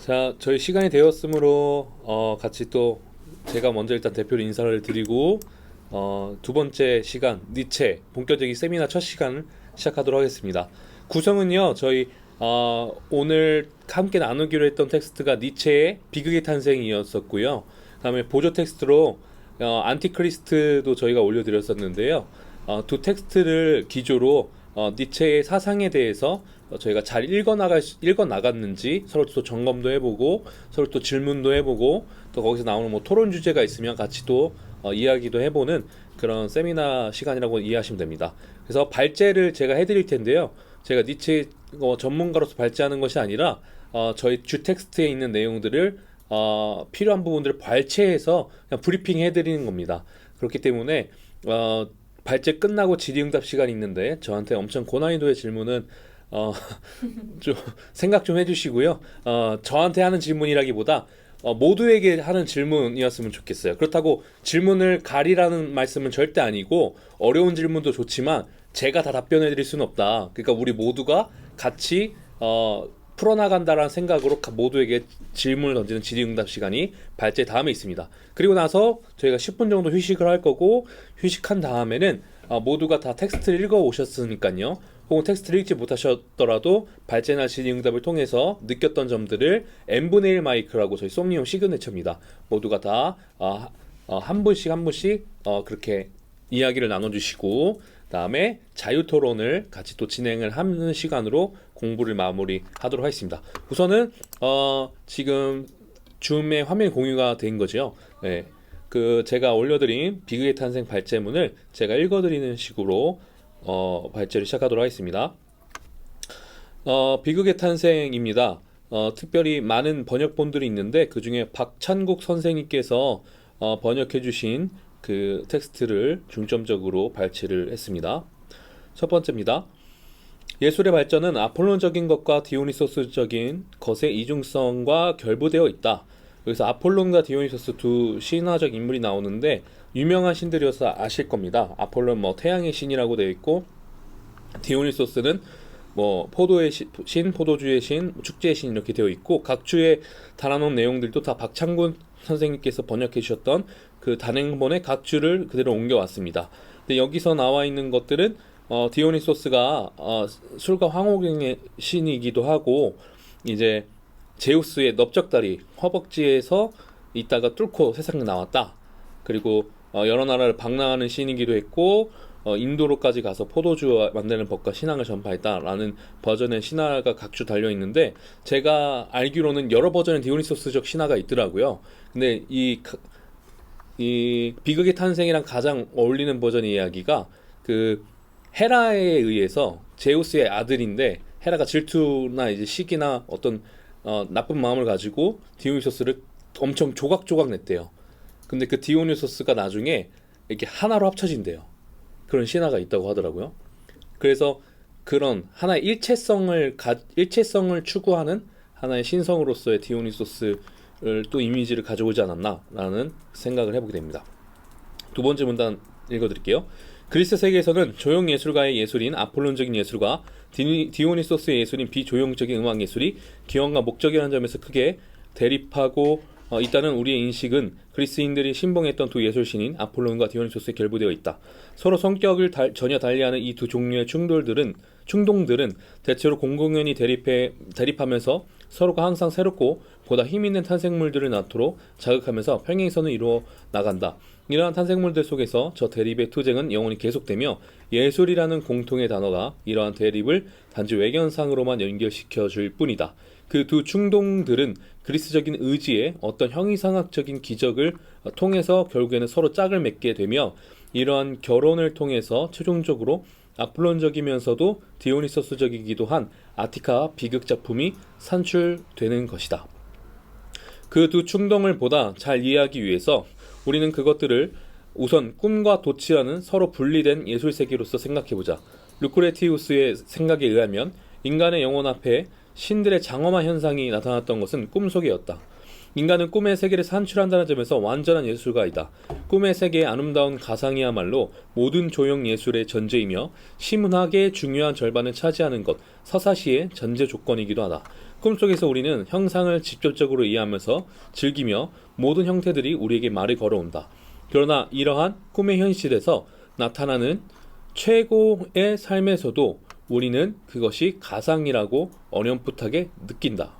자, 저희 시간이 되었으므로 같이 또 제가 먼저 일단 대표로 인사를 드리고 두 번째 시간 니체 본격적인 세미나 첫 시간을 시작하도록 하겠습니다. 구성은요, 저희 오늘 함께 나누기로 했던 텍스트가 니체의 비극의 탄생이었었고요. 그다음에 보조 텍스트로 안티크리스트도 저희가 올려드렸었는데요. 두 텍스트를 기조로 니체의 사상에 대해서 저희가 잘 읽어나갔는지 서로 또 점검도 해보고 서로 또 질문도 해보고 또 거기서 나오는 뭐 토론 주제가 있으면 같이 또 이야기도 해보는 그런 세미나 시간이라고 이해하시면 됩니다. 그래서 발제를 제가 해드릴 텐데요. 제가 니체 전문가로서 발제하는 것이 아니라 저희 주 텍스트에 있는 내용들을 필요한 부분들을 발췌해서 그냥 브리핑 해드리는 겁니다. 그렇기 때문에 발제 끝나고 질의응답 시간이 있는데 저한테 엄청 고난이도의 질문은 좀 생각 좀 해주시고요. 저한테 하는 질문이라기보다 모두에게 하는 질문이었으면 좋겠어요. 그렇다고 질문을 가리라는 말씀은 절대 아니고 어려운 질문도 좋지만 제가 다 답변해 드릴 수는 없다. 그러니까 우리 모두가 같이 풀어나간다라는 생각으로 모두에게 질문을 던지는 질의응답 시간이 발제 다음에 있습니다. 그리고 나서 저희가 10분 정도 휴식을 할 거고 휴식한 다음에는 모두가 다 텍스트를 읽어 오셨으니까요. 혹은 tek스트를 읽지 못하셨더라도 발제나 질의응답을 통해서 느꼈던 점들을 n분의 1 마이크라고 저희 솜니움 시그네처입니다. 모두가 다 한 분씩 한 분씩 그렇게 이야기를 나눠주시고 다음에 자유토론을 같이 또 진행을 하는 시간으로 공부를 마무리하도록 하겠습니다. 우선은 지금 줌에 화면 공유가 된 거죠. 네, 제가 올려드린 비극의 탄생 발제문을 제가 읽어드리는 식으로 발제를 시작하도록 하겠습니다. 비극의 탄생입니다. 특별히 많은 번역본들이 있는데 그 중에 박찬국 선생님께서 번역해주신 그 텍스트를 중점적으로 발췌를 했습니다. 첫 번째입니다. 예술의 발전은 아폴론적인 것과 디오니소스적인 것의 이중성과 결부되어 있다. 여기서 아폴론과 디오니소스 두 신화적 인물이 나오는데 유명한 신들이어서 아실 겁니다. 아폴론 뭐 태양의 신이라고 되어 있고 디오니소스는 뭐 포도의 신, 포도주의 신, 축제의 신 이렇게 되어 있고 각 주에 달아놓은 내용들도 다 박창군 선생님께서 번역해 주셨던 그 단행본의 각 주를 그대로 옮겨왔습니다. 근데 여기서 나와 있는 것들은 디오니소스가 술과 황홀경의 신이기도 하고 이제 제우스의 넓적다리 허벅지에서 있다가 뚫고 세상에 나왔다. 그리고 여러 나라를 방랑하는 신이기도 했고 인도로까지 가서 포도주 만드는 법과 신앙을 전파했다라는 버전의 신화가 각주 달려있는데 제가 알기로는 여러 버전의 디오니소스적 신화가 있더라고요. 근데 이 비극의 탄생이랑 가장 어울리는 버전의 이야기가 그 헤라에 의해서 제우스의 아들인데 헤라가 질투나 이제 시기나 어떤 나쁜 마음을 가지고 디오니소스를 엄청 조각조각 냈대요. 근데 그 디오니소스가 나중에 이렇게 하나로 합쳐진대요. 그런 신화가 있다고 하더라고요. 그래서 그런 하나의 일체성을 추구하는 하나의 신성으로서의 디오니소스를 또 이미지를 가져오지 않았나라는 생각을 해보게 됩니다. 두 번째 문단 읽어드릴게요. 그리스 세계에서는 조형 예술가의 예술인 아폴론적인 예술과 디오니소스의 예술인 비조형적인 음악 예술이 기원과 목적이라는 점에서 크게 대립하고 있다는 우리의 인식은 그리스인들이 신봉했던 두 예술신인 아폴론과 디오니소스에 결부되어 있다. 서로 성격을 전혀 달리하는 이 두 종류의 충동들은 대체로 공공연히 대립하면서 서로가 항상 새롭고 보다 힘있는 탄생물들을 낳도록 자극하면서 평행선을 이루어 나간다. 이러한 탄생물들 속에서 저 대립의 투쟁은 영원히 계속되며 예술이라는 공통의 단어가 이러한 대립을 단지 외견상으로만 연결시켜 줄 뿐이다. 그 두 충동들은 그리스적인 의지의 어떤 형이상학적인 기적을 통해서 결국에는 서로 짝을 맺게 되며 이러한 결혼을 통해서 최종적으로 아폴론적이면서도 디오니소스적이기도 한 아티카 비극 작품이 산출되는 것이다. 그 두 충동을 보다 잘 이해하기 위해서 우리는 그것들을 우선 꿈과 도치와는 서로 분리된 예술세계로서 생각해보자. 루크레티우스의 생각에 의하면 인간의 영혼 앞에 신들의 장엄한 현상이 나타났던 것은 꿈속이었다. 인간은 꿈의 세계를 산출한다는 점에서 완전한 예술가이다. 꿈의 세계의 아름다운 가상이야말로 모든 조형 예술의 전제이며 시문학의 중요한 절반을 차지하는 것, 서사시의 전제 조건이기도 하다. 꿈속에서 우리는 형상을 직접적으로 이해하면서 즐기며 모든 형태들이 우리에게 말을 걸어온다. 그러나 이러한 꿈의 현실에서 나타나는 최고의 삶에서도 우리는 그것이 가상이라고 어렴풋하게 느낀다.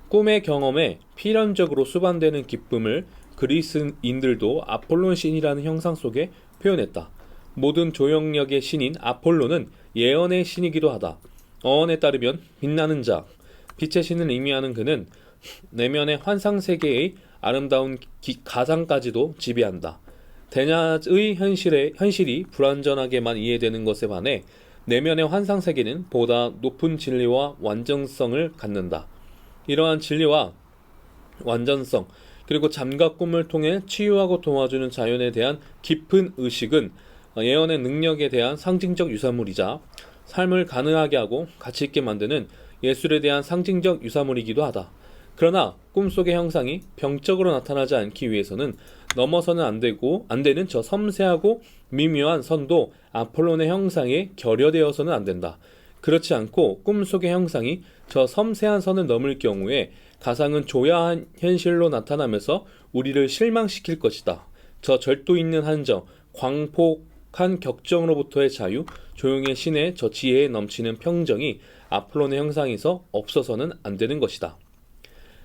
꿈의 경험에 필연적으로 수반되는 기쁨을 그리스인들도 아폴론 신이라는 형상 속에 표현했다. 모든 조형력의 신인 아폴로는 예언의 신이기도 하다. 어원에 따르면 빛나는 자, 빛의 신을 의미하는 그는 내면의 환상세계의 아름다운 가상까지도 지배한다. 대낮의 현실이 불완전하게만 이해되는 것에 반해 내면의 환상세계는 보다 높은 진리와 완전성을 갖는다. 이러한 진리와 완전성, 그리고 잠과 꿈을 통해 치유하고 도와주는 자연에 대한 깊은 의식은 예언의 능력에 대한 상징적 유산물이자 삶을 가능하게 하고 가치 있게 만드는 예술에 대한 상징적 유산물이기도 하다. 그러나 꿈속의 형상이 병적으로 나타나지 않기 위해서는 넘어서는 안 되는 저 섬세하고 미묘한 선도 아폴론의 형상에 결여되어서는 안 된다. 그렇지 않고 꿈속의 형상이 저 섬세한 선을 넘을 경우에 가상은 조야한 현실로 나타나면서 우리를 실망시킬 것이다. 저 절도 있는 한정, 광폭한 격정으로부터의 자유, 조용의 신의 저 지혜에 넘치는 평정이 아폴론의 형상에서 없어서는 안 되는 것이다.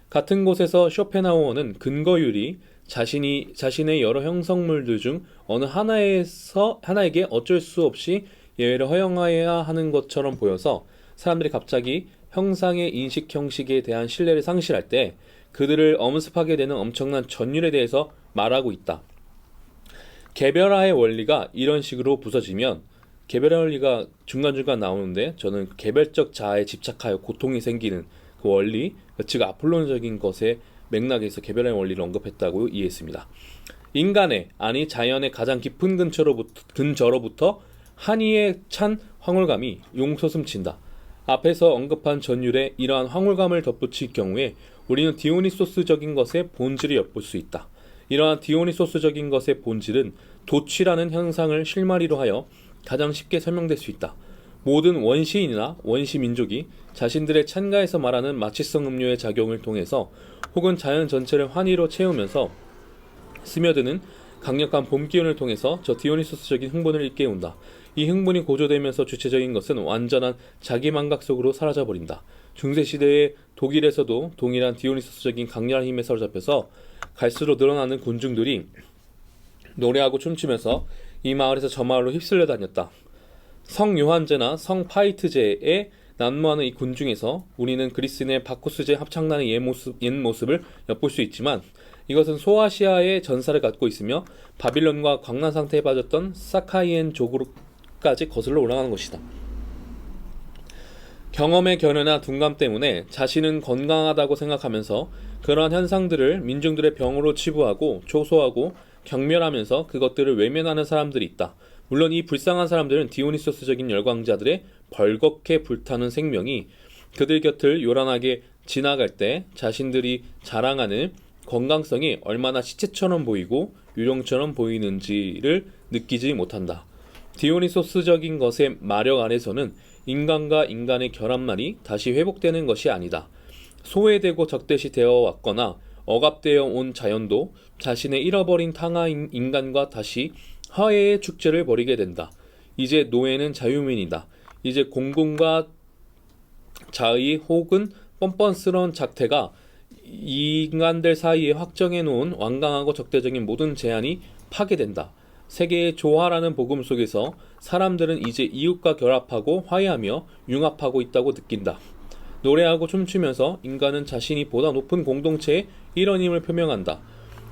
같은 곳에서 쇼펜하우어는 근거율이 자신의 여러 형성물들 중 어느 하나에게 어쩔 수 없이 예외를 허용해야 하는 것처럼 보여서 사람들이 갑자기 형상의 인식 형식에 대한 신뢰를 상실할 때 그들을 엄습하게 되는 엄청난 전율에 대해서 말하고 있다. 개별화의 원리가 이런 식으로 부서지면, 개별화 원리가 중간중간 나오는데 저는 개별적 자아에 집착하여 고통이 생기는 그 원리, 즉 아폴론적인 것의 맥락에서 개별화의 원리를 언급했다고 이해했습니다. 인간의, 아니 자연의 가장 깊은 근저로부터 한이에 찬 황홀감이 용솟음친다. 앞에서 언급한 전율에 이러한 황홀감을 덧붙일 경우에 우리는 디오니소스적인 것의 본질을 엿볼 수 있다. 이러한 디오니소스적인 것의 본질은 도취라는 현상을 실마리로 하여 가장 쉽게 설명될 수 있다. 모든 원시인이나 원시민족이 자신들의 찬가에서 말하는 마취성 음료의 작용을 통해서 혹은 자연 전체를 환희로 채우면서 스며드는 강력한 봄 기운을 통해서 저 디오니소스적인 흥분을 일깨운다. 이 흥분이 고조되면서 주체적인 것은 완전한 자기망각 속으로 사라져버린다. 중세시대의 독일에서도 동일한 디오니소스적인 강렬한 힘에 사로잡혀서 갈수록 늘어나는 군중들이 노래하고 춤추면서 이 마을에서 저 마을로 휩쓸려 다녔다. 성 요한제나 성 파이트제에 난무하는 이 군중에서 우리는 그리스인의 바쿠스제 합창단의 옛 모습을 엿볼 수 있지만 이것은 소아시아의 전사를 갖고 있으며 바빌론과 광란 상태에 빠졌던 사카이엔 족으로까지 거슬러 올라가는 것이다. 경험의 견해나 둔감 때문에 자신은 건강하다고 생각하면서 그러한 현상들을 민중들의 병으로 치부하고 조소하고 경멸하면서 그것들을 외면하는 사람들이 있다. 물론 이 불쌍한 사람들은 디오니소스적인 열광자들의 벌겋게 불타는 생명이 그들 곁을 요란하게 지나갈 때 자신들이 자랑하는 건강성이 얼마나 시체처럼 보이고 유령처럼 보이는지를 느끼지 못한다. 디오니소스적인 것의 마력 안에서는 인간과 인간의 결합만이 다시 회복되는 것이 아니다. 소외되고 적대시 되어 왔거나 억압되어 온 자연도 자신의 잃어버린 탕하인 인간과 다시 화해의 축제를 벌이게 된다. 이제 노예는 자유민이다. 이제 공군과 자의 혹은 뻔뻔스러운 작태가 인간들 사이에 확정해 놓은 완강하고 적대적인 모든 제한이 파괴된다. 세계의 조화라는 복음 속에서 사람들은 이제 이웃과 결합하고 화해하며 융합하고 있다고 느낀다. 노래하고 춤추면서 인간은 자신이 보다 높은 공동체의 일원임을 표명한다.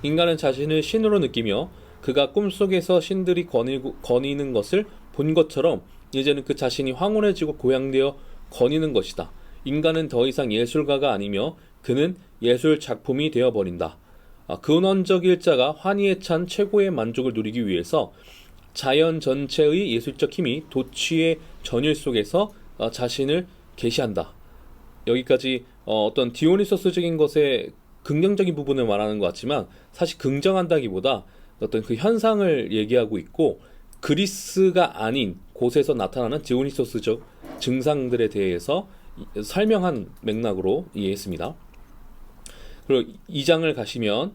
인간은 자신을 신으로 느끼며 그가 꿈속에서 신들이 거니는 것을 본 것처럼 이제는 그 자신이 황홀해지고 고양되어 거니는 것이다. 인간은 더 이상 예술가가 아니며 그는 예술 작품이 되어버린다. 근원적 일자가 환희에 찬 최고의 만족을 누리기 위해서 자연 전체의 예술적 힘이 도취의 전율 속에서 자신을 계시한다. 여기까지 어떤 디오니소스적인 것의 긍정적인 부분을 말하는 것 같지만 사실 긍정한다기보다 어떤 그 현상을 얘기하고 있고 그리스가 아닌 곳에서 나타나는 디오니소스적 증상들에 대해서 설명한 맥락으로 이해했습니다. 그리고 2장을 가시면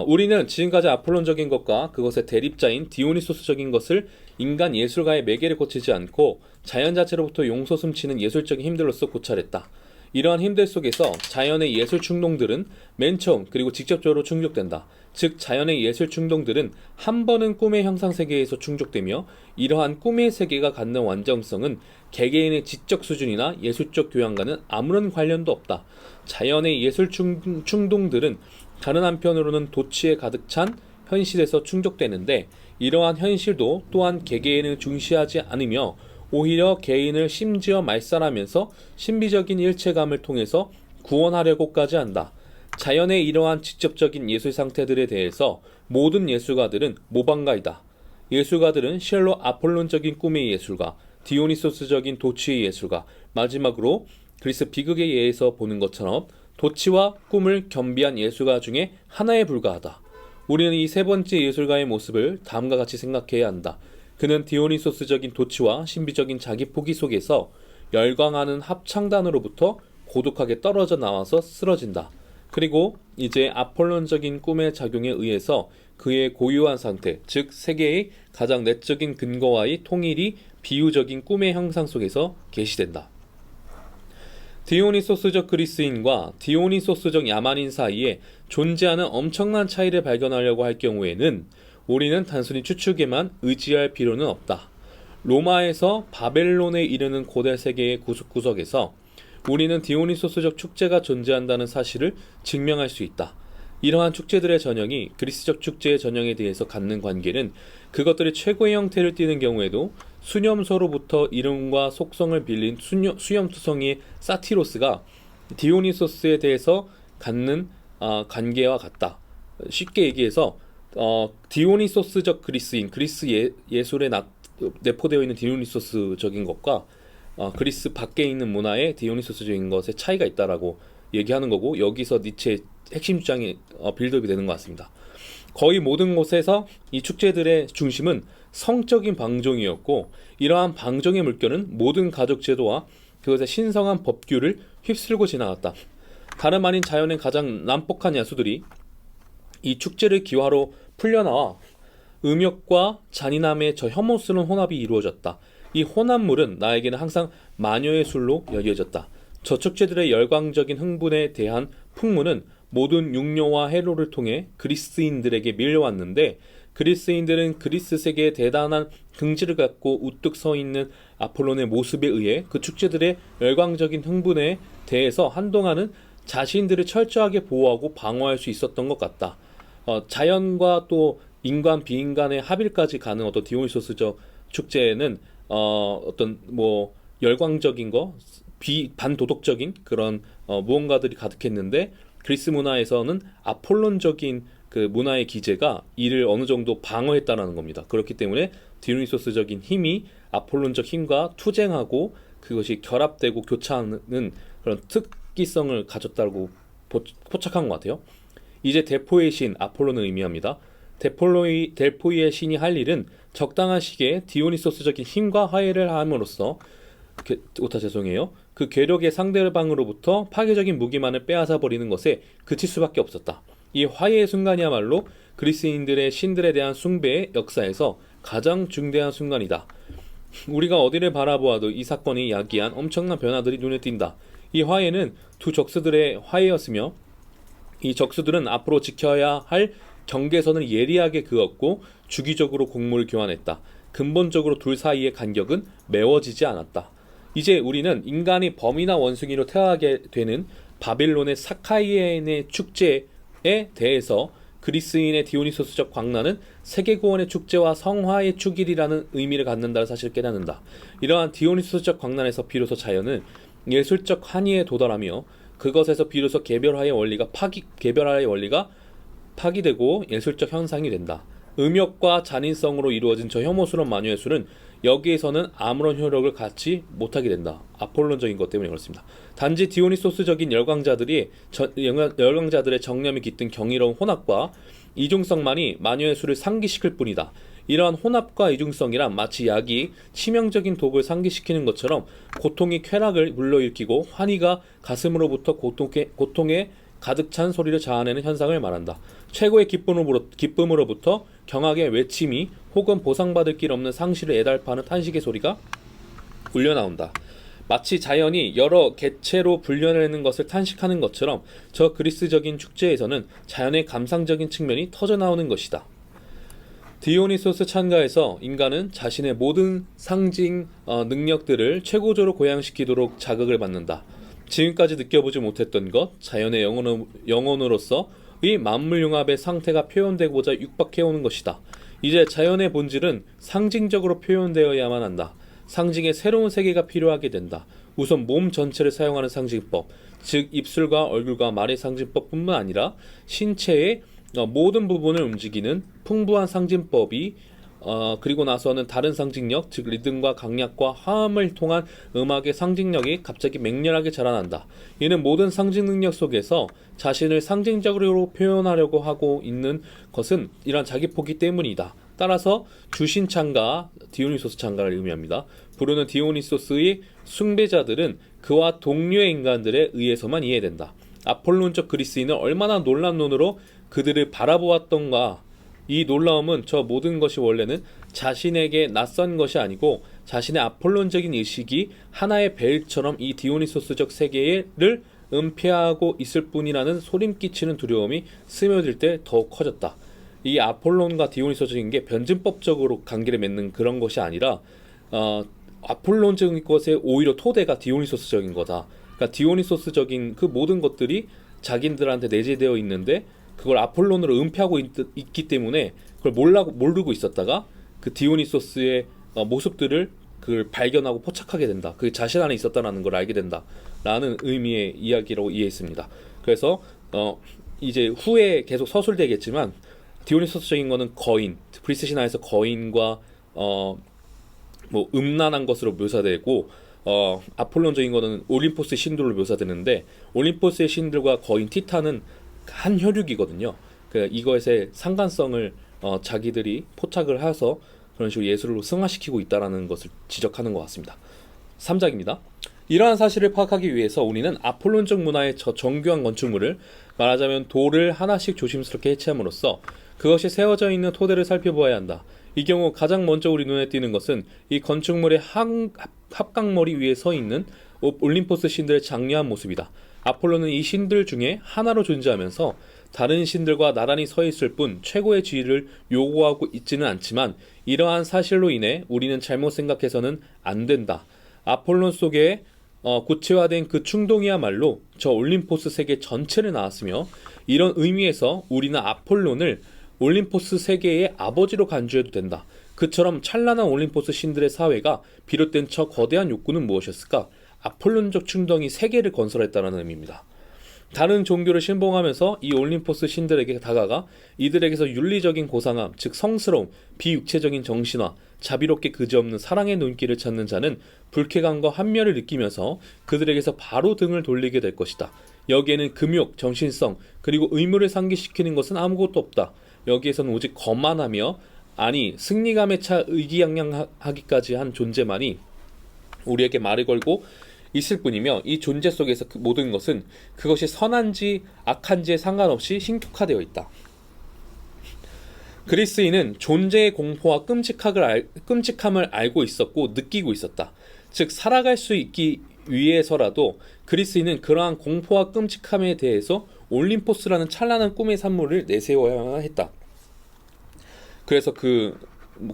우리는 지금까지 아폴론적인 것과 그것의 대립자인 디오니소스적인 것을 인간 예술가의 매개를 거치지 않고 자연 자체로부터 용솟음치는 예술적인 힘들로서 고찰했다. 이러한 힘들 속에서 자연의 예술 충동들은 맨 처음 그리고 직접적으로 충족된다. 즉 자연의 예술 충동들은 한 번은 꿈의 형상세계에서 충족되며 이러한 꿈의 세계가 갖는 완전성은 개개인의 지적 수준이나 예술적 교양과는 아무런 관련도 없다. 자연의 예술 충동들은 다른 한편으로는 도취에 가득 찬 현실에서 충족되는데 이러한 현실도 또한 개개인을 중시하지 않으며 오히려 개인을 심지어 말살하면서 신비적인 일체감을 통해서 구원하려고까지 한다. 자연의 이러한 직접적인 예술 상태들에 대해서 모든 예술가들은 모방가이다. 예술가들은 실로 아폴론적인 꿈의 예술가, 디오니소스적인 도취의 예술가, 마지막으로 그리스 비극에 의해서 보는 것처럼 도취와 꿈을 겸비한 예술가 중에 하나에 불과하다. 우리는 이 세 번째 예술가의 모습을 다음과 같이 생각해야 한다. 그는 디오니소스적인 도취와 신비적인 자기 포기 속에서 열광하는 합창단으로부터 고독하게 떨어져 나와서 쓰러진다. 그리고 이제 아폴론적인 꿈의 작용에 의해서 그의 고유한 상태, 즉 세계의 가장 내적인 근거와의 통일이 비유적인 꿈의 형상 속에서 계시된다. 디오니소스적 그리스인과 디오니소스적 야만인 사이에 존재하는 엄청난 차이를 발견하려고 할 경우에는 우리는 단순히 추측에만 의지할 필요는 없다. 로마에서 바벨론에 이르는 고대 세계의 구석구석에서 우리는 디오니소스적 축제가 존재한다는 사실을 증명할 수 있다. 이러한 축제들의 전형이 그리스적 축제의 전형에 대해서 갖는 관계는 그것들이 최고의 형태를 띠는 경우에도 수념서로부터 이름과 속성을 빌린 수염투성이의 사티로스가 디오니소스에 대해서 갖는 관계와 같다. 쉽게 얘기해서 디오니소스적 그리스인, 그리스 예술에 내포되어 있는 디오니소스적인 것과 그리스 밖에 있는 문화의 디오니소스적인 것에 차이가 있다라고 얘기하는 거고, 여기서 니체의 핵심 주장이 빌드업이 되는 것 같습니다. 거의 모든 곳에서 이 축제들의 중심은 성적인 방종이었고, 이러한 방종의 물결은 모든 가족 제도와 그것의 신성한 법규를 휩쓸고 지나갔다. 다름 아닌 자연의 가장 난폭한 야수들이 이 축제를 기화로 풀려나와 음욕과 잔인함의 저 혐오스러운 혼합이 이루어졌다. 이 혼합물은 나에게는 항상 마녀의 술로 여겨졌다. 저 축제들의 열광적인 흥분에 대한 풍문은 모든 육녀와 해로를 통해 그리스인들에게 밀려왔는데, 그리스인들은 그리스 세계에 대단한 긍지를 갖고 우뚝 서 있는 아폴론의 모습에 의해 그 축제들의 열광적인 흥분에 대해서 한동안은 자신들을 철저하게 보호하고 방어할 수 있었던 것 같다. 자연과 또 인간 비인간의 합일까지 가는 어떤 디오니소스적 축제에는 어떤 뭐 열광적인 거, 반도덕적인 그런 무언가들이 가득했는데, 그리스 문화에서는 아폴론적인 그 문화의 기제가 이를 어느 정도 방어했다라는 겁니다. 그렇기 때문에 디오니소스적인 힘이 아폴론적 힘과 투쟁하고 그것이 결합되고 교차하는 그런 특기성을 가졌다고 포착한 것 같아요. 이제 대포의 신 아폴론을 의미합니다. 델포이의 신이 할 일은 적당한 시기에 디오니소스적인 힘과 화해를 함으로써 그 괴력의 상대방으로부터 파괴적인 무기만을 빼앗아 버리는 것에 그칠 수밖에 없었다. 이 화해의 순간이야말로 그리스인들의 신들에 대한 숭배의 역사에서 가장 중대한 순간이다. 우리가 어디를 바라보아도 이 사건이 야기한 엄청난 변화들이 눈에 띈다. 이 화해는 두 적수들의 화해였으며, 이 적수들은 앞으로 지켜야 할 경계선을 예리하게 그었고 주기적으로 공물을 교환했다. 근본적으로 둘 사이의 간격은 메워지지 않았다. 이제 우리는 인간이 범이나 원숭이로 태어나게 되는 바빌론의 사카이엔의 축제에 대해서 그리스인의 디오니소스적 광란은 세계구원의 축제와 성화의 축일이라는 의미를 갖는다는 사실을 깨닫는다. 이러한 디오니소스적 광란에서 비로소 자연은 예술적 한의에 도달하며 그것에서 비로소 개별화의 원리가 파기되고 예술적 현상이 된다. 음욕과 잔인성으로 이루어진 저 혐오스러운 마녀의 술은 여기에서는 아무런 효력을 갖지 못하게 된다. 아폴론적인 것 때문에 그렇습니다. 단지 디오니소스적인 열광자들의 정념이 깃든 경이로운 혼합과 이중성만이 마녀의 술을 상기시킬 뿐이다. 이러한 혼합과 이중성이란 마치 약이 치명적인 독을 상기시키는 것처럼 고통이 쾌락을 불러일으키고 환희가 가슴으로부터 고통에 가득 찬 소리를 자아내는 현상을 말한다. 최고의 기쁨으로부터 경악의 외침이 혹은 보상받을 길 없는 상실을 애달파하는 탄식의 소리가 울려나온다. 마치 자연이 여러 개체로 분려내는 것을 탄식하는 것처럼 저 그리스적인 축제에서는 자연의 감상적인 측면이 터져나오는 것이다. 디오니소스 찬가에서 인간은 자신의 모든 상징 능력들을 최고조로 고양시키도록 자극을 받는다. 지금까지 느껴보지 못했던 것, 자연의 영혼으로서의 만물융합의 상태가 표현되고자 육박해오는 것이다. 이제 자연의 본질은 상징적으로 표현되어야만 한다. 상징의 새로운 세계가 필요하게 된다. 우선 몸 전체를 사용하는 상징법, 즉 입술과 얼굴과 말의 상징법뿐만 아니라 신체의 모든 부분을 움직이는 풍부한 상징법이 그리고 나서는 다른 상징력, 즉 리듬과 강약과 화음을 통한 음악의 상징력이 갑자기 맹렬하게 자라난다. 이는 모든 상징 능력 속에서 자신을 상징적으로 표현하려고 하고 있는 것은 이러한 자기 포기 때문이다. 따라서 주신 찬가, 디오니소스 찬가를 의미합니다. 부르는 디오니소스의 숭배자들은 그와 동료의 인간들에 의해서만 이해된다. 아폴론적 그리스인은 얼마나 놀란 눈으로 그들을 바라보았던가. 이 놀라움은 저 모든 것이 원래는 자신에게 낯선 것이 아니고 자신의 아폴론적인 의식이 하나의 벨처럼 이 디오니소스적 세계를 은폐하고 있을 뿐이라는 소림 끼치는 두려움이 스며들 때 더욱 커졌다. 이 아폴론과 디오니소스적인 게 변증법적으로 관계를 맺는 그런 것이 아니라 아폴론적인 것의 오히려 토대가 디오니소스적인 거다. 그러니까 디오니소스적인 그 모든 것들이 자기들한테 내재되어 있는데 그걸 아폴론으로 은폐하고 있기 때문에 그걸 모르고 있었다가 그 디오니소스의 모습들을 그걸 발견하고 포착하게 된다. 그게 자신 안에 있었다는 걸 알게 된다. 라는 의미의 이야기라고 이해했습니다. 그래서 이제 후에 계속 서술되겠지만 디오니소스적인 거는 거인, 그리스 신화에서 거인과 뭐 음란한 것으로 묘사되고 아폴론적인 거는 올림포스의 신들로 묘사되는데 올림포스의 신들과 거인 티탄은 한 혈육이거든요. 그 이것의 상관성을 자기들이 포착을 해서 그런 식으로 예술로 승화시키고 있다라는 것을 지적하는 것 같습니다. 3장입니다. 이러한 사실을 파악하기 위해서 우리는 아폴론적 문화의 저 정교한 건축물을 말하자면 돌을 하나씩 조심스럽게 해체함으로써 그것이 세워져 있는 토대를 살펴보아야 한다. 이 경우 가장 먼저 우리 눈에 띄는 것은 이 건축물의 합각머리 위에 서 있는 올림포스 신들의 장려한 모습이다. 아폴로는 이 신들 중에 하나로 존재하면서 다른 신들과 나란히 서 있을 뿐 최고의 지위를 요구하고 있지는 않지만 이러한 사실로 인해 우리는 잘못 생각해서는 안 된다. 아폴론 속에 구체화된 그 충동이야말로 저 올림포스 세계 전체를 낳았으며 이런 의미에서 우리는 아폴론을 올림포스 세계의 아버지로 간주해도 된다. 그처럼 찬란한 올림포스 신들의 사회가 비롯된 저 거대한 욕구는 무엇이었을까? 아폴론적 충동이 세계를 건설했다는 의미입니다. 다른 종교를 신봉하면서 이 올림포스 신들에게 다가가 이들에게서 윤리적인 고상함, 즉 성스러움, 비육체적인 정신화, 자비롭게 그지없는 사랑의 눈길을 찾는 자는 불쾌감과 환멸을 느끼면서 그들에게서 바로 등을 돌리게 될 것이다. 여기에는 금욕, 정신성, 그리고 의무를 상기시키는 것은 아무것도 없다. 여기에서는 오직 거만하며 아니 승리감에 차 의기양양하기까지 한 존재만이 우리에게 말을 걸고 있을 뿐이며 이 존재 속에서 그 모든 것은 그것이 선한지 악한지에 상관없이 신격화되어 있다. 그리스인은 존재의 공포와 끔찍함을 알고 있었고 느끼고 있었다. 즉 살아갈 수 있기 위해서라도 그리스인은 그러한 공포와 끔찍함에 대해서 올림포스라는 찬란한 꿈의 산물을 내세워야만 했다. 그래서 그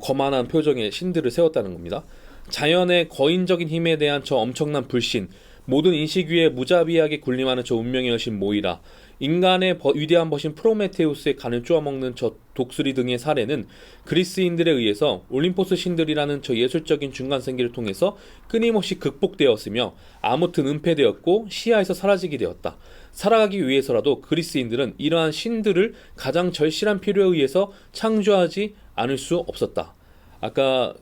거만한 표정의 신들을 세웠다는 겁니다. 자연의 거인적인 힘에 대한 저 엄청난 불신, 모든 인식 위에 무자비하게 군림하는 저 운명의 여신 모이라, 인간의 위대한 벗인 프로메테우스의 간을 쪼아먹는 저 독수리 등의 사례는 그리스인들에 의해서 올림포스 신들이라는 저 예술적인 중간생기를 통해서 끊임없이 극복되었으며 아무튼 은폐되었고 시야에서 사라지게 되었다. 살아가기 위해서라도 그리스인들은 이러한 신들을 가장 절실한 필요에 의해서 창조하지 않을 수 없었다. 아까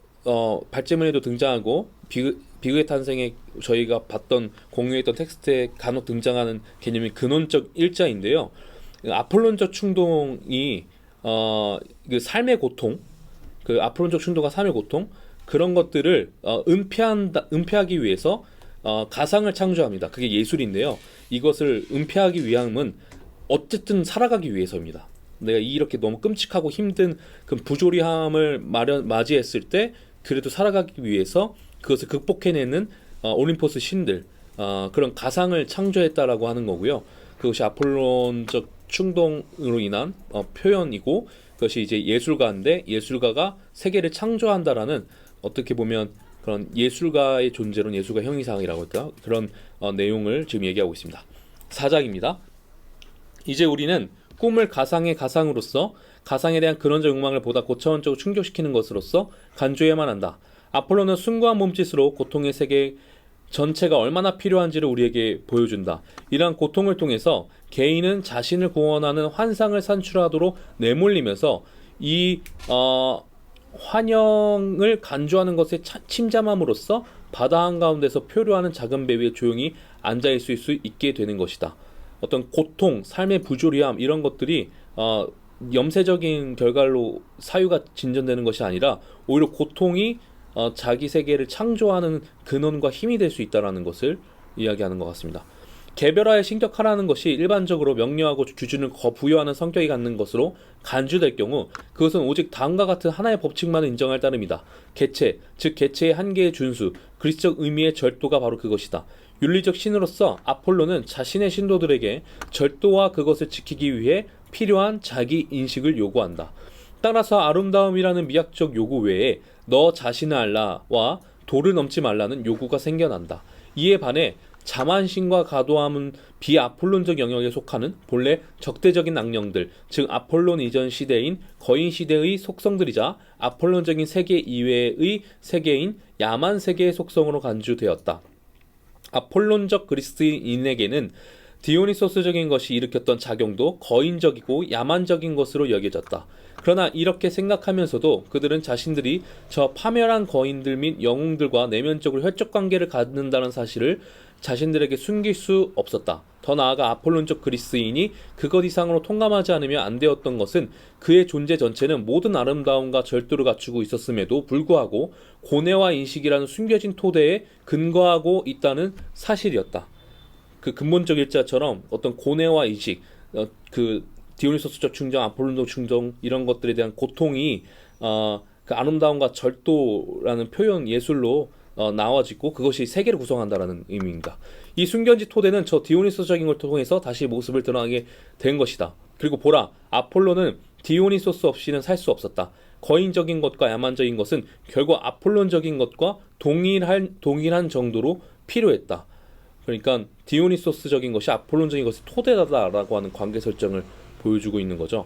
발제문에도 등장하고 비극의 탄생에 저희가 봤던 공유했던 텍스트에 간혹 등장하는 개념이 근원적 일자인데요. 아폴론적 충동이 그 삶의 고통 그 아폴론적 충동과 삶의 고통 그런 것들을 은폐하기 위해서 가상을 창조합니다. 그게 예술인데요. 이것을 은폐하기 위함은 어쨌든 살아가기 위해서입니다. 내가 이렇게 너무 끔찍하고 힘든 그 부조리함을 맞이했을 때 그래도 살아가기 위해서 그것을 극복해내는 올림포스 신들 그런 가상을 창조했다라고 하는 거고요. 그것이 아폴론적 충동으로 인한 표현이고 그것이 이제 예술가인데 예술가가 세계를 창조한다라는 어떻게 보면 그런 예술가의 존재로는 예술가 형이상이라고 할까 그런 내용을 지금 얘기하고 있습니다. 4장입니다. 이제 우리는 꿈을 가상의 가상으로서 가상에 대한 근원적 욕망을 보다 고차원적으로 충족시키는 것으로서 간주해야만 한다. 아폴로는 숭고한 몸짓으로 고통의 세계 전체가 얼마나 필요한지를 우리에게 보여준다. 이러한 고통을 통해서 개인은 자신을 구원하는 환상을 산출하도록 내몰리면서 이 환영을 간주하는 것에 침잠함으로써 바다 한가운데서 표류하는 작은 배 위에 조용히 앉아있을 수 있게 되는 것이다. 어떤 고통, 삶의 부조리함 이런 것들이 염세적인 결과로 사유가 진전되는 것이 아니라 오히려 고통이 자기 세계를 창조하는 근원과 힘이 될 수 있다는 것을 이야기하는 것 같습니다. 개별화에 신격화라는 것이 일반적으로 명료하고 규준을 부여하는 성격이 갖는 것으로 간주될 경우 그것은 오직 다음과 같은 하나의 법칙만을 인정할 따름이다. 개체, 즉 개체의 한계의 준수, 그리스적 의미의 절도가 바로 그것이다. 윤리적 신으로서 아폴로는 자신의 신도들에게 절도와 그것을 지키기 위해 필요한 자기 인식을 요구한다. 따라서 아름다움이라는 미학적 요구 외에 너 자신을 알라와 도를 넘지 말라는 요구가 생겨난다. 이에 반해 자만심과 과도함은 비아폴론적 영역에 속하는 본래 적대적인 악령들, 즉 아폴론 이전 시대인 거인 시대의 속성들이자 아폴론적인 세계 이외의 세계인 야만 세계의 속성으로 간주되었다. 아폴론적 그리스인에게는 디오니소스적인 것이 일으켰던 작용도 거인적이고 야만적인 것으로 여겨졌다. 그러나 이렇게 생각하면서도 그들은 자신들이 저 파멸한 거인들 및 영웅들과 내면적으로 혈적 관계를 갖는다는 사실을 자신들에게 숨길 수 없었다. 더 나아가 아폴론적 그리스인이 그것 이상으로 통감하지 않으면 안 되었던 것은 그의 존재 전체는 모든 아름다움과 절도를 갖추고 있었음에도 불구하고 고뇌와 인식이라는 숨겨진 토대에 근거하고 있다는 사실이었다. 그 근본적 일자처럼 어떤 고뇌와 인식, 그 디오니소스적 충정, 아폴론적 충정 이런 것들에 대한 고통이 그 아름다움과 절도라는 표현 예술로 나와지고 그것이 세계를 구성한다라는 의미입니다. 이 숨겨진 토대는 저 디오니소스적인 걸 통해서 다시 모습을 드러나게 된 것이다. 그리고 보라, 아폴로는 디오니소스 없이는 살 수 없었다. 거인적인 것과 야만적인 것은 결국 아폴론적인 것과 동일한 정도로 필요했다. 그러니까 디오니소스적인 것이 아폴론적인 것의 토대다라고 하는 관계 설정을 보여주고 있는 거죠.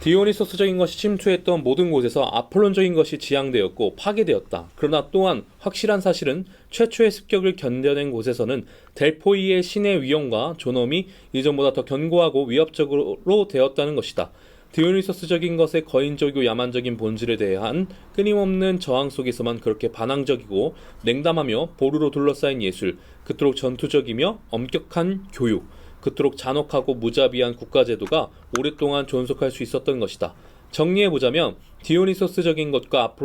디오니소스적인 것이 침투했던 모든 곳에서 아폴론적인 것이 지향되었고 파괴되었다. 그러나 또한 확실한 사실은 최초의 습격을 견뎌낸 곳에서는 델포이의 신의 위엄과 존엄이 이전보다 더 견고하고 위협적으로 되었다는 것이다. 디오니소스적인 것의 거인적이고 야만적인 본질에 대한 끊임없는 저항 속에서만 그렇게 반항적이고 냉담하며 보루로 둘러싸인 예술, 그토록 전투적이며 엄격한 교육, 그토록 잔혹하고 무자비한 국가제도가 오랫동안 존속할 수 있었던 것이다. 정리해보자면 디오니소스적인 것과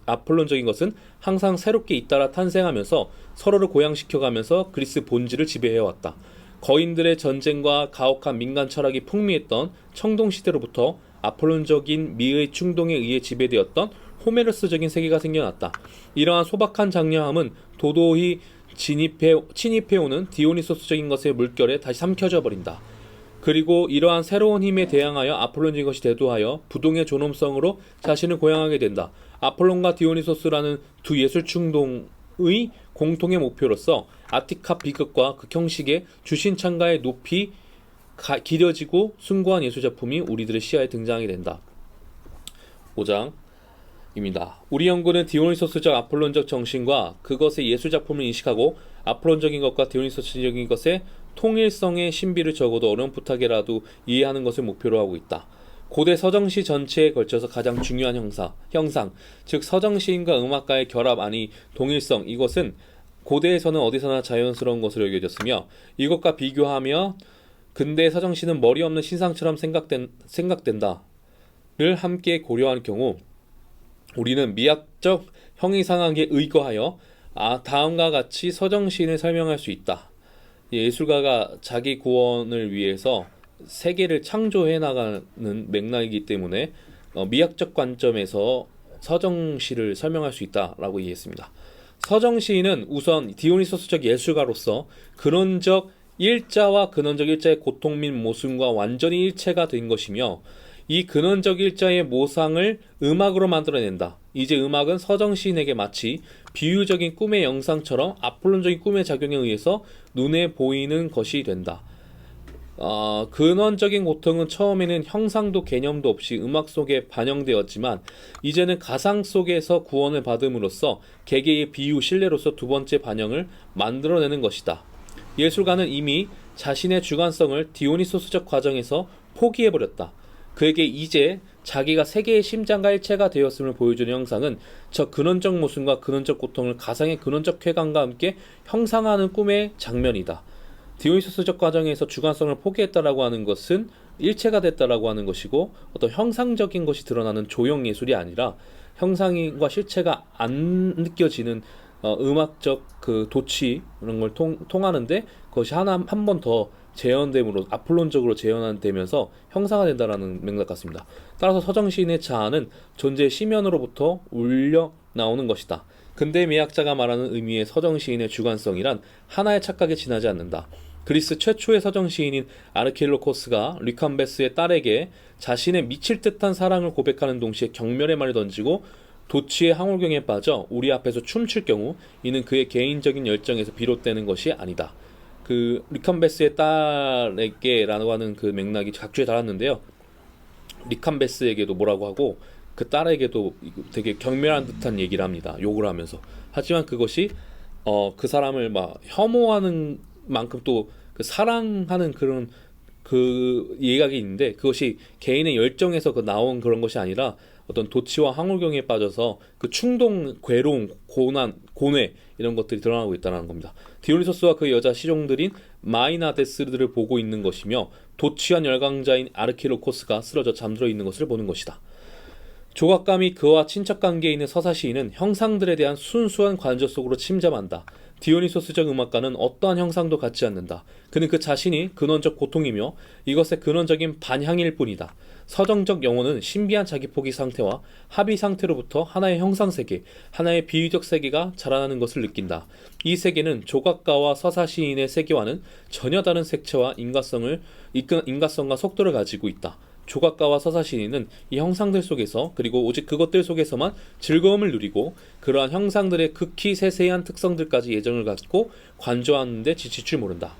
아폴론적인 것은 항상 새롭게 잇따라 탄생하면서 서로를 고양시켜가면서 그리스 본질을 지배해왔다. 거인들의 전쟁과 가혹한 민간 철학이 풍미했던 청동시대로부터 아폴론적인 미의 충동에 의해 지배되었던 호메로스적인 세계가 생겨났다. 이러한 소박한 장려함은 도도히 침입해오는 디오니소스적인 것의 물결에 다시 삼켜져 버린다. 그리고 이러한 새로운 힘에 대항하여 아폴론적인 것이 대두하여 부동의 존엄성으로 자신을 고양하게 된다. 아폴론과 디오니소스라는 두 예술 충동의 공통의 목표로서 아티카 비극과 그 형식의 주신창가의 높이 기려지고 숭고한 예술작품이 우리들의 시야에 등장하게 된다. 5장입니다. 우리 연구는 디오니소스적 아폴론적 정신과 그것의 예술작품을 인식하고 아폴론적인 것과 디오니소스적인 것의 통일성의 신비를 적어도 어렴풋하게라도 이해하는 것을 목표로 하고 있다. 고대 서정시 전체에 걸쳐서 가장 중요한 형상, 즉 서정시인과 음악가의 결합 아니 동일성, 이것은 고대에서는 어디서나 자연스러운 것으로 여겨졌으며 이것과 비교하며 근대의 서정시는 머리 없는 신상처럼 생각된다 함께 고려할 경우 우리는 미학적 형이상학에 의거하여 다음과 같이 서정시인을 설명할 수 있다. 예술가가 자기 구원을 위해서 세계를 창조해 나가는 맥락이기 때문에 미학적 관점에서 서정시를 설명할 수 있다라고 이해했습니다. 서정시인은 우선 디오니소스적 예술가로서 근원적 일자와 근원적 일자의 고통 및 모순과 완전히 일체가 된 것이며 이 근원적 일자의 모상을 음악으로 만들어낸다. 이제 음악은 서정시인에게 마치 비유적인 꿈의 영상처럼 아폴론적인 꿈의 작용에 의해서 눈에 보이는 것이 된다. 근원적인 고통은 처음에는 형상도 개념도 없이 음악 속에 반영되었지만 이제는 가상 속에서 구원을 받음으로써 개개의 비유 신뢰로서 두 번째 반영을 만들어내는 것이다. 예술가는 이미 자신의 주관성을 디오니소스적 과정에서 포기해버렸다. 그에게 이제 자기가 세계의 심장과 일체가 되었음을 보여주는 형상은 저 근원적 모순과 근원적 고통을 가상의 근원적 쾌감과 함께 형상화하는 꿈의 장면이다. 디오니소스적 과정에서 주관성을 포기했다라고 하는 것은 일체가 됐다라고 하는 것이고 어떤 형상적인 것이 드러나는 조형 예술이 아니라 형상과 실체가 안 느껴지는 음악적 그 도취 이런 걸 통하는데 그것이 한 번 더 재현됨으로 아폴론적으로 재현되면서 형상화 된다라는 맥락 같습니다. 따라서 서정시인의 자아는 존재의 심연으로부터 울려 나오는 것이다. 근대 미학자가 말하는 의미의 서정시인의 주관성이란 하나의 착각에 지나지 않는다. 그리스 최초의 서정시인인 아르킬로코스가 리캄베스의 딸에게 자신의 미칠 듯한 사랑을 고백하는 동시에 경멸의 말을 던지고 도취의 항울경에 빠져 우리 앞에서 춤출 경우 이는 그의 개인적인 열정에서 비롯되는 것이 아니다. 그 리캄베스의 딸에게라고 하는 그 맥락이 각주에 달았는데요. 리캄베스에게도 뭐라고 하고 그 딸에게도 되게 경멸한 듯한 얘기를 합니다. 욕을 하면서. 하지만 그것이 그 사람을 막 혐오하는 만큼 또 그 사랑하는 그런 그 예각이 있는데 그것이 개인의 열정에서 그 나온 그런 것이 아니라 어떤 도취와 항울경에 빠져서 그 충동, 괴로움, 고난, 고뇌 이런 것들이 드러나고 있다는 겁니다. 디오니소스와 그 여자 시종들인 마이나데스들을 보고 있는 것이며 도취한 열광자인 아르키로코스가 쓰러져 잠들어 있는 것을 보는 것이다. 조각감이 그와 친척관계에 있는 서사시인은 형상들에 대한 순수한 관저 속으로 침잠한다. 디오니소스적 음악가는 어떠한 형상도 갖지 않는다. 그는 그 자신이 근원적 고통이며 이것의 근원적인 반향일 뿐이다. 서정적 영혼은 신비한 자기포기 상태와 합의 상태로부터 하나의 형상세계, 하나의 비유적 세계가 자라나는 것을 느낀다. 이 세계는 조각가와 서사시인의 세계와는 전혀 다른 색채와 인과성과 속도를 가지고 있다. 조각가와 서사시인은 이 형상들 속에서 그리고 오직 그것들 속에서만 즐거움을 누리고 그러한 형상들의 극히 세세한 특성들까지 예정을 갖고 관조하는 데 지칠 줄 모른다.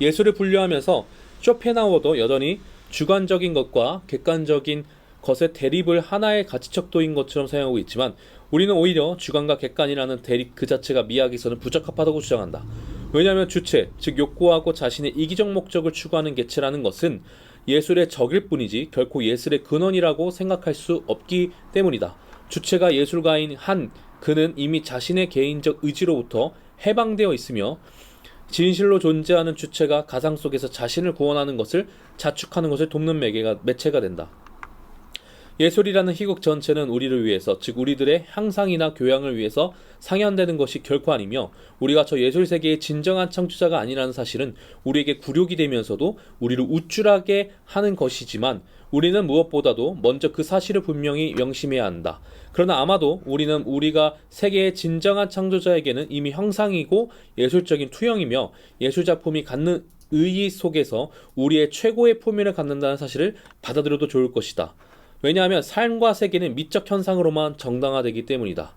예술을 분류하면서 쇼펜하우어도 여전히 주관적인 것과 객관적인 것의 대립을 하나의 가치척도인 것처럼 사용하고 있지만 우리는 오히려 주관과 객관이라는 대립 그 자체가 미학에서는 부적합하다고 주장한다. 왜냐하면 주체, 즉 욕구하고 자신의 이기적 목적을 추구하는 개체라는 것은 예술의 적일 뿐이지 결코 예술의 근원이라고 생각할 수 없기 때문이다. 주체가 예술가인 한 그는 이미 자신의 개인적 의지로부터 해방되어 있으며 진실로 존재하는 주체가 가상 속에서 자신을 구원하는 것을 자축하는 것을 돕는 매체가 된다. 예술이라는 희곡 전체는 우리를 위해서, 즉 우리들의 향상이나 교양을 위해서 상연되는 것이 결코 아니며 우리가 저 예술 세계의 진정한 창조자가 아니라는 사실은 우리에게 굴욕이 되면서도 우리를 우쭐하게 하는 것이지만 우리는 무엇보다도 먼저 그 사실을 분명히 명심해야 한다. 그러나 아마도 우리는 우리가 세계의 진정한 창조자에게는 이미 형상이고 예술적인 투영이며 예술작품이 갖는 의의 속에서 우리의 최고의 표면을 갖는다는 사실을 받아들여도 좋을 것이다. 왜냐하면 삶과 세계는 미적 현상으로만 정당화되기 때문이다.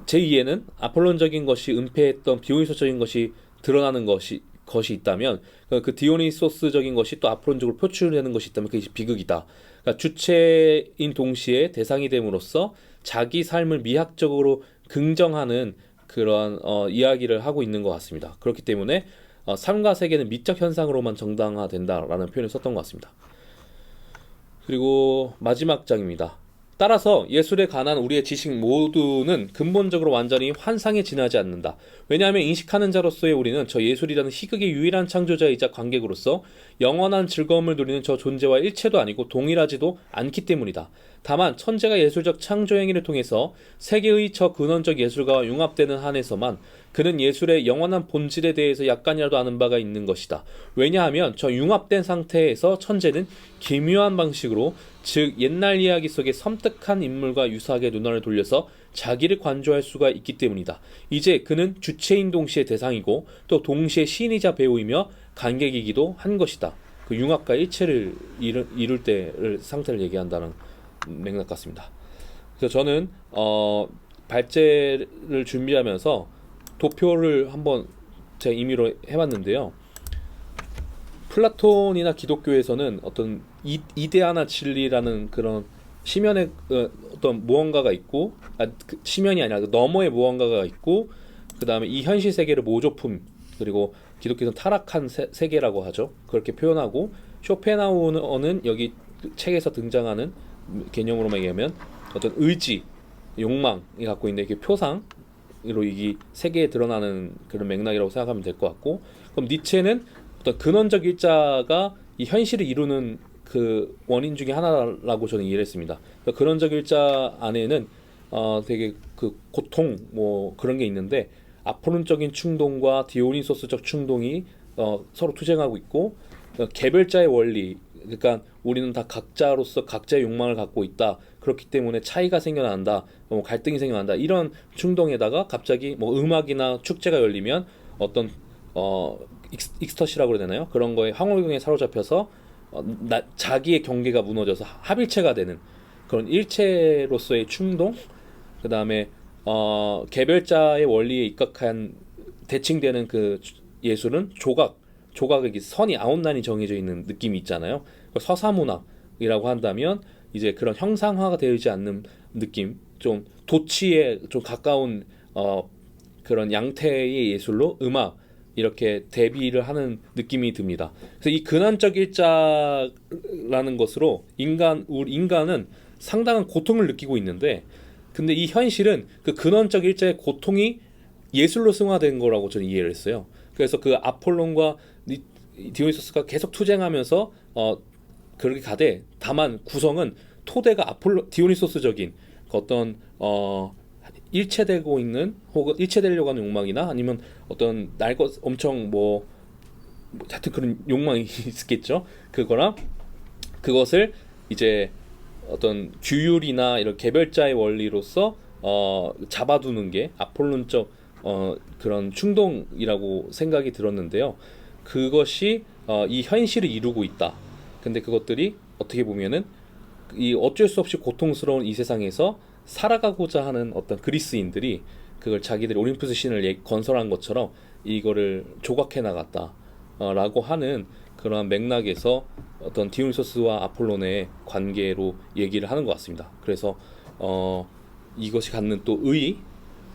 제 이해는 아폴론적인 것이 은폐했던 디오니소스적인 것이 드러나는 것이 있다면 그 디오니소스적인 것이 또 아폴론적으로 표출되는 것이 있다면 그것이 비극이다. 그러니까 주체인 동시에 대상이 됨으로써 자기 삶을 미학적으로 긍정하는 그런 이야기를 하고 있는 것 같습니다. 그렇기 때문에 삶과 세계는 미적 현상으로만 정당화된다라는 표현을 썼던 것 같습니다. 그리고 마지막 장입니다. 따라서 예술에 관한 우리의 지식 모두는 근본적으로 완전히 환상에 지나지 않는다. 왜냐하면 인식하는 자로서의 우리는 저 예술이라는 희극의 유일한 창조자이자 관객으로서 영원한 즐거움을 누리는 저 존재와 일체도 아니고 동일하지도 않기 때문이다. 다만 천재가 예술적 창조 행위를 통해서 세계의 저 근원적 예술가와 융합되는 한에서만 그는 예술의 영원한 본질에 대해서 약간이라도 아는 바가 있는 것이다. 왜냐하면 저 융합된 상태에서 천재는 기묘한 방식으로, 즉 옛날 이야기 속의 섬뜩한 인물과 유사하게 눈알을 돌려서 자기를 관조할 수가 있기 때문이다. 이제 그는 주체인 동시에 대상이고 또 동시에 시인이자 배우이며 관객이기도 한 것이다. 그 융합과 일체를 이룰 때를 상태를 얘기한다는 맥락 같습니다. 그래서 저는 발제를 준비하면서 도표를 한번 제 임의로 해봤는데요. 플라톤이나 기독교에서는 어떤 이데아나 진리라는 그런 심연의 어떤 무언가가 있고, 심연이 아니라 너머의 무언가가 있고, 그 다음에 이 현실 세계를 모조품, 그리고 기독교에서는 타락한 세계라고 하죠. 그렇게 표현하고, 쇼펜하우어는 여기 책에서 등장하는 개념으로만 얘기하면 어떤 의지, 욕망이 갖고 있는 이게 표상으로 이 세계에 드러나는 그런 맥락이라고 생각하면 될 것 같고, 그럼 니체는 어떤 근원적 일자가 이 현실을 이루는 그 원인 중에 하나라고 저는 이해를 했습니다. 그러니까 근원적 일자 안에는 되게 그 고통 뭐 그런 게 있는데, 아포론적인 충동과 디오니소스적 충동이 서로 투쟁하고 있고, 개별자의 원리, 그러니까 우리는 다 각자로서 각자의 욕망을 갖고 있다. 그렇기 때문에 차이가 생겨난다, 뭐 갈등이 생겨난다. 이런 충동에다가 갑자기 뭐 음악이나 축제가 열리면 어떤 익스터시라고 그래야 되나요? 그런 거에 황홀경에 사로잡혀서 자기의 경계가 무너져서 합일체가 되는 그런 일체로서의 충동, 그 다음에 개별자의 원리에 입각한 대칭되는 그 예술은 조각의 선이 아웃라인이 정해져 있는 느낌이 있잖아요. 서사문학이라고 한다면 이제 그런 형상화가 되지 않는 느낌, 좀 도치에 좀 가까운 그런 양태의 예술로 음악 이렇게 대비를 하는 느낌이 듭니다. 그래서 이 근원적 일자라는 것으로 인간은 상당한 고통을 느끼고 있는데, 근데 이 현실은 그 근원적 일자의 고통이 예술로 승화된 거라고 저는 이해를 했어요. 그래서 그 아폴론과 디오니소스가 계속 투쟁하면서 그렇게 가되, 다만 구성은 토대가 디오니소스적인 어떤 일체되고 있는, 혹은 일체되려고 하는 욕망이나 아니면 어떤 날 것 엄청 뭐 하여튼 그런 욕망이 있겠죠. 그거랑 그것을 이제 어떤 규율이나 이런 개별자의 원리로서 잡아두는 게 아폴론적 그런 충동이라고 생각이 들었는데요. 그것이 이 현실을 이루고 있다. 근데 그것들이 어떻게 보면은 이 어쩔 수 없이 고통스러운 이 세상에서 살아가고자 하는 어떤 그리스인들이 그걸 자기들이 올림푸스 신을 건설한 것처럼 이거를 조각해 나갔다 라고 하는 그러한 맥락에서 어떤 디오니소스와 아폴론의 관계로 얘기를 하는 것 같습니다. 그래서 이것이 갖는 또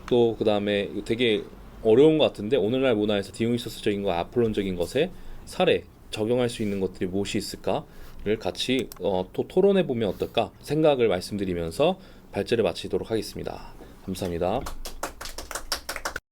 또 그 다음에 되게 어려운 것 같은데, 오늘날 문화에서 디오니소스적인 거, 아폴론적인 것에 사례 적용할 수 있는 것들이 무엇이 있을까를 같이 또 토론해 보면 어떨까 생각을 말씀드리면서 발제를 마치도록 하겠습니다. 감사합니다.